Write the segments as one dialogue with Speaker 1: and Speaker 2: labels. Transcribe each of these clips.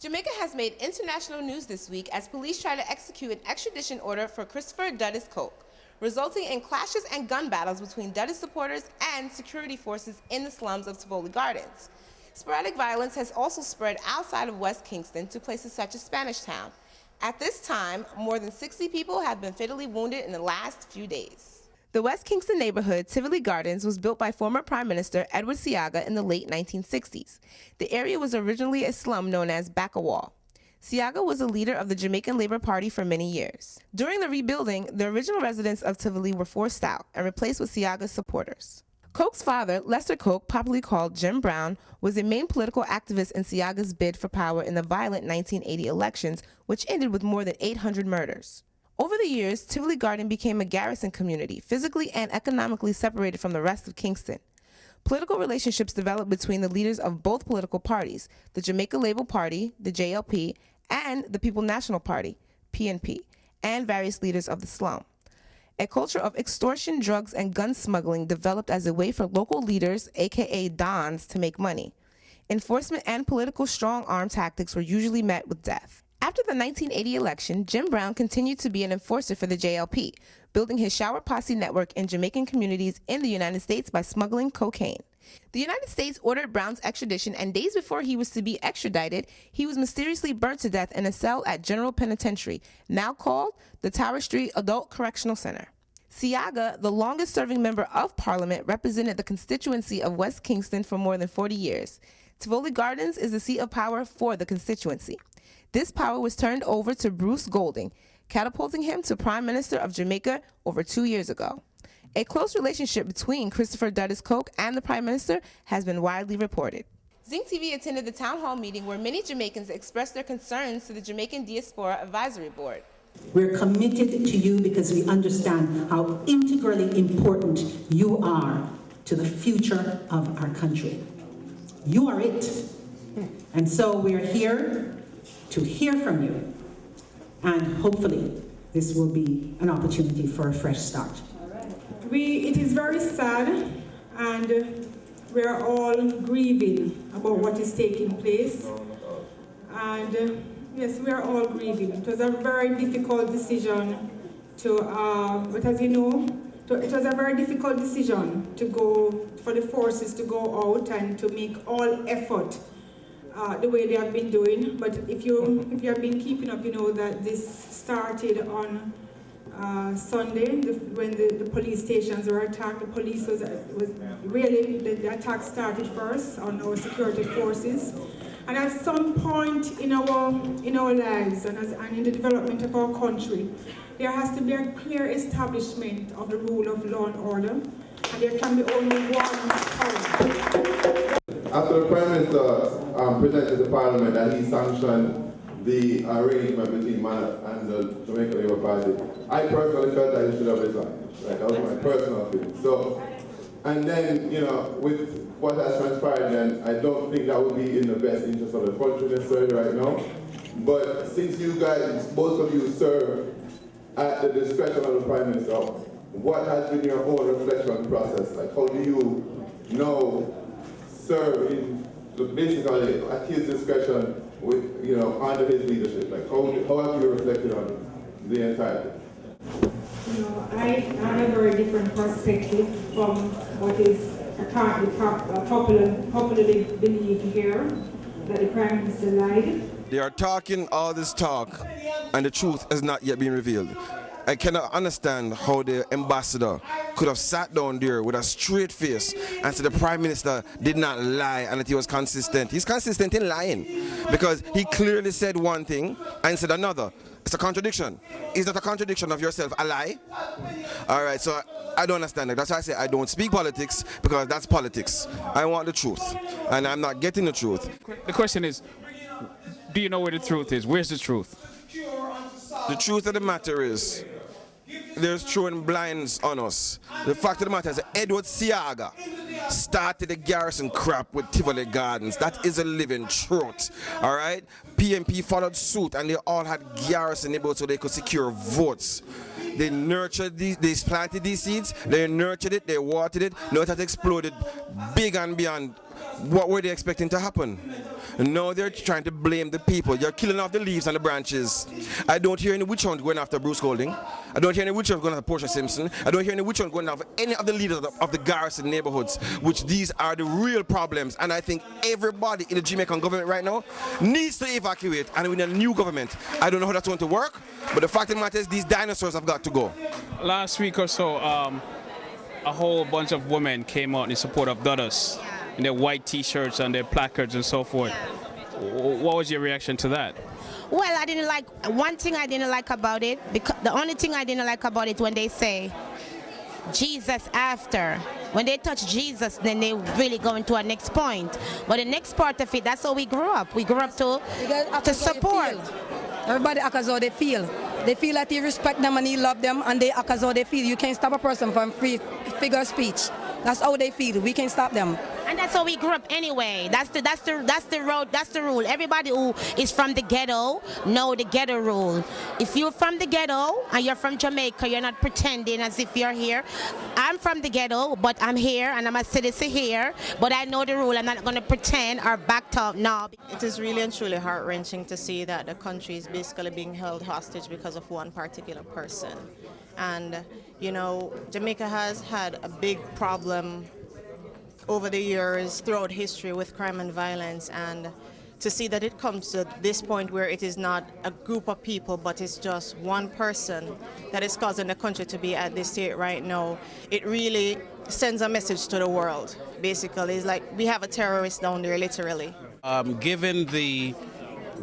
Speaker 1: Jamaica has made international news this week as police try to execute an extradition order for Christopher Dudis Coke, resulting in clashes and gun battles between Dudis supporters and security forces in the slums of Tivoli Gardens. Sporadic violence has also spread outside of West Kingston to places such as Spanish Town. At this time, more than 60 people have been fatally wounded in the last few days. The West Kingston neighborhood, Tivoli Gardens, was built by former Prime Minister Edward Seaga in the late 1960s. The area was originally a slum known as Backawall. Seaga was a leader of the Jamaican Labour Party for many years. During the rebuilding, the original residents of Tivoli were forced out and replaced with Seaga's supporters. Coke's father, Lester Coke, popularly called Jim Brown, was a main political activist in Seaga's bid for power in the violent 1980 elections, which ended with more than 800 murders. Over the years, Tivoli Garden became a garrison community, physically and economically separated from the rest of Kingston. Political relationships developed between the leaders of both political parties, the Jamaica Labour Party, the JLP, and the People National Party, PNP, and various leaders of the slum. A culture of extortion, drugs, and gun smuggling developed as a way for local leaders, aka Dons, to make money. Enforcement and political strong-arm tactics were usually met with death. After the 1980 election, Jim Brown continued to be an enforcer for the JLP, building his shower posse network in Jamaican communities in the United States by smuggling cocaine. The United States ordered Brown's extradition, and days before he was to be extradited, he was mysteriously burnt to death in a cell at General Penitentiary, now called the Tower Street Adult Correctional Center. Seaga, the longest-serving member of Parliament, represented the constituency of West Kingston for more than 40 years. Tivoli Gardens is the seat of power for the constituency. This power was turned over to Bruce Golding, catapulting him to Prime Minister of Jamaica over 2 years ago. A close relationship between Christopher Dudis Coke and the Prime Minister has been widely reported. Zinc TV attended the town hall meeting where many Jamaicans expressed their concerns to the Jamaica Diaspora Advisory Board.
Speaker 2: We're committed to you because we understand how integrally important you are to the future of our country. You are it. And so we're here to hear from you, and hopefully this will be an opportunity for a fresh start.
Speaker 3: It is very sad, and we are all grieving about what is taking place. And yes, we are all grieving. It was a very difficult decision but as you know, it was a very difficult decision for the forces to go out and to make all effort the way they have been doing. But if you have been keeping up, you know that this started on Sunday when the police stations were attacked. The police was really, the attack started first on our security forces. And at some point in our lives and in the development of our country, there has to be a clear establishment of the rule of law and order, and there can be only one power.
Speaker 4: After the Prime Minister presented to Parliament that he sanctioned the arrangement between MANA and the Jamaica Labour Party, I personally felt that he should have resigned. Right? That was my personal feeling. So, and then, with what has transpired, then I don't think that would be in the best interest of the country necessarily right now. But since you guys, both of you serve at the discretion of the Prime Minister, what has been your own reflection process? Like, how do you now serve in basically at his discretion with, under his leadership? Like, how have you reflected on the entire thing?
Speaker 3: I have a very different perspective from what is popularly believed here, that the Prime Minister lied.
Speaker 5: They are talking all this talk, and the truth has not yet been revealed. I cannot understand how the ambassador could have sat down there with a straight face and said the Prime Minister did not lie and that he was consistent. He's consistent in lying because he clearly said one thing and said another. It's a contradiction. Is that a contradiction of yourself a lie? All right, so I don't understand that. That's why I say I don't speak politics, because that's politics. I want the truth, and I'm not getting the truth.
Speaker 6: The question is, do you know where the truth is? Where's the truth?
Speaker 5: The truth of the matter is, they're throwing blinds on us. The fact of the matter is that Edward Seaga started the garrison crap with Tivoli Gardens. That is a living truth, all right? PNP followed suit, and they all had garrison neighborhoods so they could secure votes. They nurtured these, they planted these seeds, they nurtured it, they watered it. Now it has exploded big and beyond What were they expecting to happen? No, they're trying to blame the people. You're killing off the leaves and the branches. I don't hear any witch hunt going after Bruce Golding. I don't hear any witch hunt going after Portia Simpson. I don't hear any witch hunt going after any of the leaders of the garrison neighborhoods, which these are the real problems. And I think everybody in the Jamaican government right now needs to evacuate, and we need a new government. I don't know how that's going to work, but the fact of the matter is these dinosaurs have got to go.
Speaker 6: Last week or so, a whole bunch of women came out in support of Duddus in their white T-shirts and their placards and so forth. What was your reaction to that?
Speaker 7: Well, I didn't like, one thing I didn't like about it, because the only thing I didn't like about it when they say Jesus after. When they touch Jesus, then they really go into our next point. But the next part of it, that's how we grew up. We grew up to support.
Speaker 8: Everybody act as how they feel. They feel that you respect them and you love them, and they act as how they feel. You can't stop a person from free figure of speech. That's how they feel. We can't stop them.
Speaker 7: And that's how we grew up anyway. That's the road. That's the rule. Everybody who is from the ghetto know the ghetto rule. If you're from the ghetto and you're from Jamaica, you're not pretending as if you're here. I'm from the ghetto, but I'm here and I'm a citizen here. But I know the rule. I'm not going to pretend or back talk. No.
Speaker 9: It is really and truly heart-wrenching to see that the country is basically being held hostage because of one particular person. And, you know, Jamaica has had a big problem over the years throughout history with crime and violence, and to see that it comes to this point where it is not a group of people but it's just one person that is causing the country to be at this state right now, it really sends a message to the world. Basically, it's like we have a terrorist down there, literally.
Speaker 10: Given the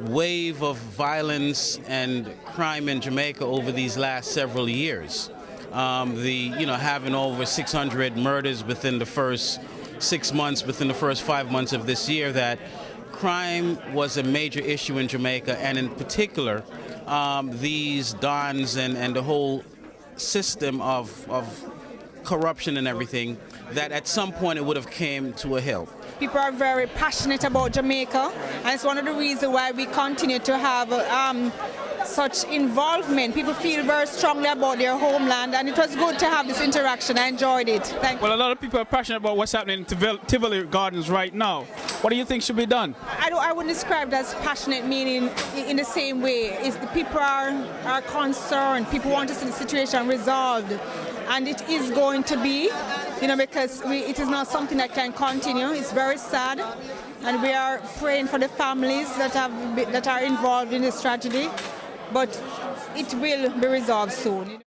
Speaker 10: wave of violence and crime in Jamaica over these last several years, having over 600 murders within the first 6 months, within the first 5 months of this year, that crime was a major issue in Jamaica, and in particular, these dons and the whole system of corruption and everything, that at some point it would have came to a hill.
Speaker 3: People are very passionate about Jamaica, and it's one of the reasons why we continue to have such involvement. People feel very strongly about their homeland, and it was good to have this interaction. I enjoyed it. Thank you.
Speaker 6: Well, a lot of people are passionate about what's happening in Tivoli Gardens right now. What do you think should be done?
Speaker 3: I wouldn't describe it as passionate, meaning in the same way. It's the people are concerned. People want to see the situation resolved, and it is going to be, because it is not something that can continue. It's very sad, and we are praying for the families that are involved in this tragedy. But it will be resolved soon.